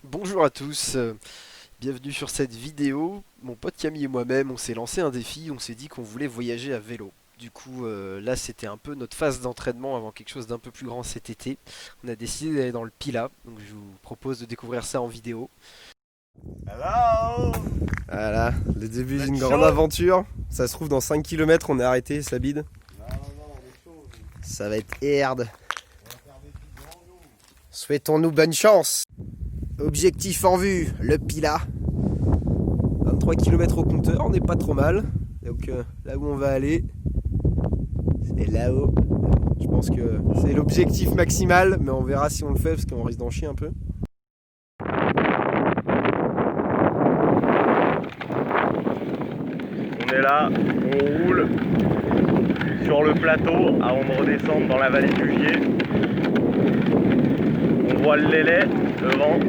Bonjour à tous, bienvenue sur cette vidéo. Mon pote Camille et moi-même, on s'est lancé un défi, on s'est dit qu'on voulait voyager à vélo. Du coup, là, c'était un peu notre phase d'entraînement avant quelque chose d'un peu plus grand cet été. On a décidé d'aller dans le Pilat, donc je vous propose de découvrir ça en vidéo. Hello. Voilà, le début Vous d'une êtes grande chaud? aventure. Ça se trouve dans 5 km, on est arrêté, ça bide. Non, on est chaud. Ça va être herde. On va faire des petits grands jours. Souhaitons-nous bonne chance. Objectif en vue, le Pilat. 23 km au compteur, on n'est pas trop mal. Donc là où on va aller, c'est là-haut. Je pense que c'est l'objectif maximal, mais on verra si on le fait parce qu'on risque d'en chier un peu. On est là, on roule sur le plateau avant de redescendre dans la vallée du Gier. On voit le Lélé devant.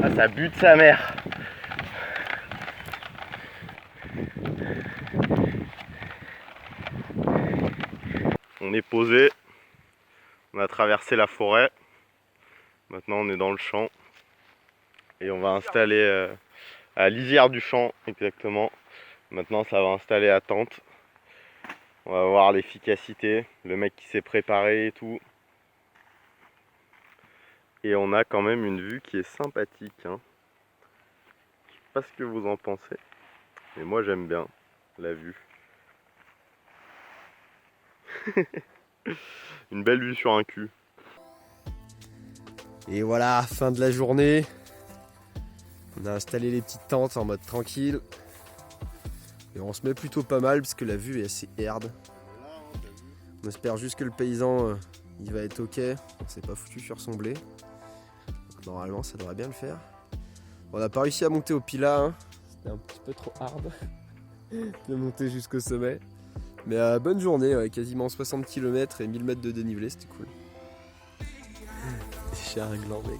Ah, ça bute sa mère. On est posé. On a traversé la forêt. Maintenant on est dans le champ. Et on va installer à lisière du champ exactement. Maintenant ça va installer la tente. On va voir l'efficacité, le mec qui s'est préparé et tout. Et on a quand même une vue qui est sympathique, hein. Je sais pas ce que vous en pensez, mais moi j'aime bien la vue. Une belle vue sur un cul. Et voilà, fin de la journée. On a installé les petites tentes en mode tranquille. Et on se met plutôt pas mal parce que la vue est assez herde. On espère juste que le paysan il va être ok. On s'est pas foutu sur son blé. Donc, normalement ça devrait bien le faire. On n'a pas réussi à monter au Pilat, hein. C'était un petit peu trop hard de monter jusqu'au sommet. Mais bonne journée, ouais, quasiment 60 km et 1000 mètres de dénivelé, c'était cool. J'ai un gland mec.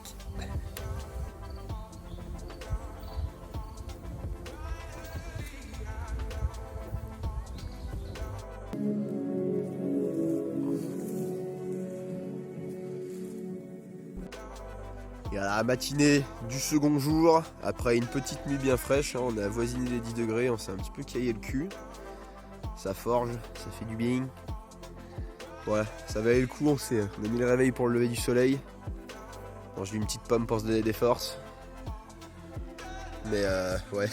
Et à la matinée du second jour, après une petite nuit bien fraîche, hein, on a avoisiné les 10 degrés, on s'est un petit peu caillé le cul. Ça forge, ça fait du bien. Voilà, ça valait le coup, on a mis le réveil pour le lever du soleil. Bon, j'ai eu une petite pomme pour se donner des forces. Mais ouais,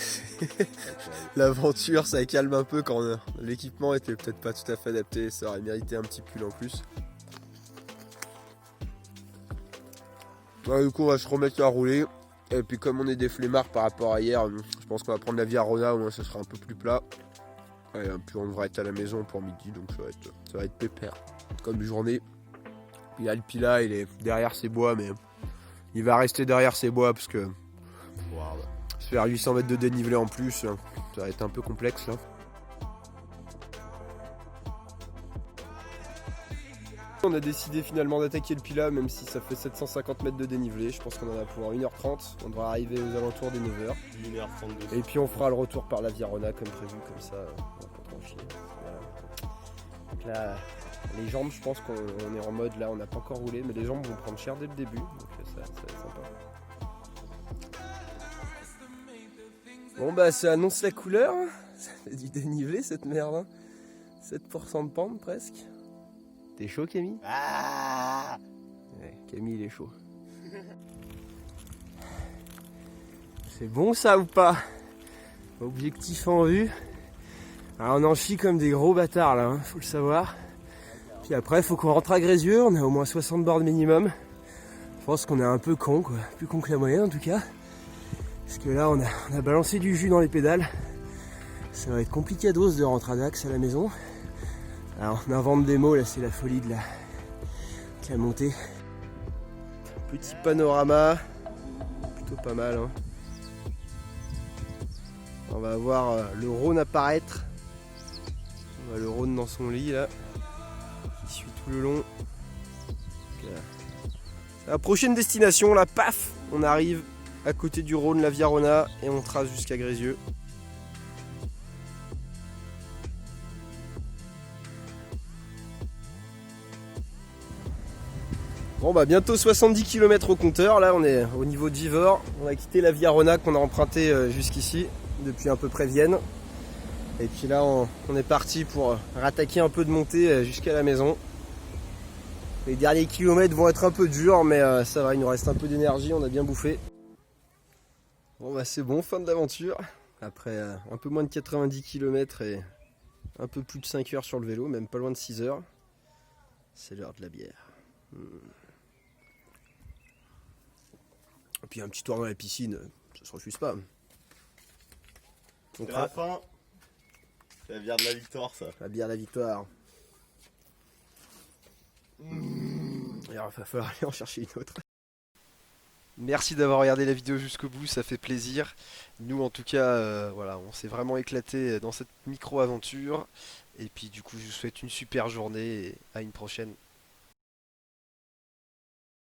l'aventure ça calme un peu quand l'équipement était peut-être pas tout à fait adapté, ça aurait mérité un petit pull en plus. Ouais, du coup on va se remettre à rouler. Et puis comme on est des flemmards par rapport à hier, je pense qu'on va prendre la Via Rona, au moins ce sera un peu plus plat. Et puis on devrait être à la maison pour midi, donc ça va être pépère comme journée. Puis là le Pilat il est derrière ses bois, mais il va rester derrière ses bois parce que se faire 800 mètres de dénivelé en plus, ça va être un peu complexe là. On a décidé finalement d'attaquer le Pilat même si ça fait 750 mètres de dénivelé. Je pense qu'on en a pour 1h30. On devra arriver aux alentours des 9h. 1h32. Et puis on fera le retour par la Via Rona comme prévu, comme ça on va pas trop en chier. Voilà. Donc là, les jambes, je pense qu'on est en mode là, on n'a pas encore roulé, mais les jambes vont prendre cher dès le début. Donc ça va être sympa. Bon bah ça annonce la couleur. Ça fait du dénivelé cette merde. Hein. 7% de pente presque. T'es chaud Camille? Ah, Ouais, Camille il est chaud. C'est bon ça ou pas? Objectif en vue. Alors on en chie comme des gros bâtards là, hein, faut le savoir. Puis après faut qu'on rentre à Grézieux, on a au moins 60 bornes minimum. Je pense qu'on est un peu con quoi, plus con que la moyenne en tout cas. Parce que là on a balancé du jus dans les pédales. Ça va être complicados de rentrer à Dax à la maison. Alors on invente des mots là, c'est la folie de la montée. Petit panorama, plutôt pas mal. Hein. On va voir le Rhône apparaître. On voit le Rhône dans son lit là, qui suit tout le long. La prochaine destination là, paf, on arrive à côté du Rhône, la Via Rona, et on trace jusqu'à Grézieux. Bon bah bientôt 70 km au compteur, là on est au niveau de Givors. On a quitté la Via Rona qu'on a emprunté jusqu'ici, depuis à peu près Vienne. Et puis là on est parti pour rattaquer un peu de montée jusqu'à la maison. Les derniers kilomètres vont être un peu durs, mais ça va, il nous reste un peu d'énergie, on a bien bouffé. Bon bah c'est bon, fin de l'aventure. Après un peu moins de 90 km et un peu plus de 5 heures sur le vélo, même pas loin de 6 heures. C'est l'heure de la bière. Et puis un petit tour dans la piscine, ça se refuse pas. C'est la fin. C'est la bière de la victoire, ça. La bière de la victoire. Il va falloir aller en chercher une autre. Merci d'avoir regardé la vidéo jusqu'au bout, ça fait plaisir. Nous en tout cas, voilà, on s'est vraiment éclaté dans cette micro-aventure. Et puis du coup, je vous souhaite une super journée et à une prochaine.